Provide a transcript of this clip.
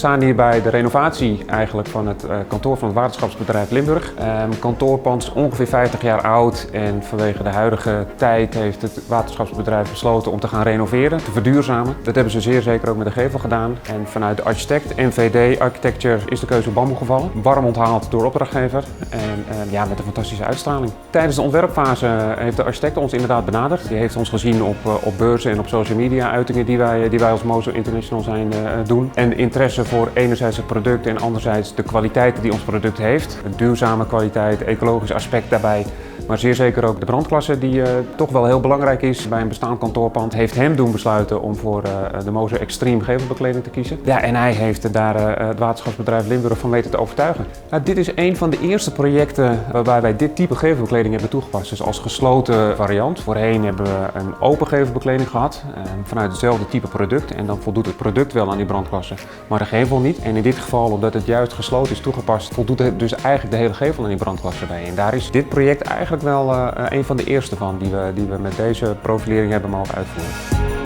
staan hier bij de renovatie eigenlijk van het kantoor van het waterschapsbedrijf Limburg. Het kantoorpand is ongeveer 50 jaar oud en vanwege de huidige tijd heeft het waterschapsbedrijf besloten om te gaan renoveren, te verduurzamen. Dat hebben ze zeer zeker ook met de gevel gedaan. En vanuit de architect, NVD Architecture, is de keuze op bamboe gevallen. Warm onthaald door opdrachtgever en ja, met een fantastische uitstraling. Tijdens de ontwerpfase heeft de architect ons inderdaad benaderd. Die heeft ons gezien op beurzen en op social media uitingen die wij als Mozo International zijn doen. En interesse voor enerzijds het product en anderzijds de kwaliteiten die ons product heeft. Een duurzame kwaliteit, ecologisch aspect daarbij. Maar zeer zeker ook de brandklasse die toch wel heel belangrijk is bij een bestaand kantoorpand. Heeft hem doen besluiten om voor de Mozo Extreme gevelbekleding te kiezen. Ja, en hij heeft daar het waterschapsbedrijf Limburg van weten te overtuigen. Nou, dit is een van de eerste projecten waarbij wij dit type gevelbekleding hebben toegepast. Dus als gesloten variant. Voorheen hebben we een open gevelbekleding gehad vanuit hetzelfde type product. En dan voldoet het product wel aan die brandklasse, maar de gevel niet. En in dit geval, omdat het juist gesloten is toegepast, voldoet het dus eigenlijk de hele gevel aan die brandklasse bij. En daar is dit project eigenlijk wel een van de eerste van die we met deze profilering hebben mogen uitvoeren.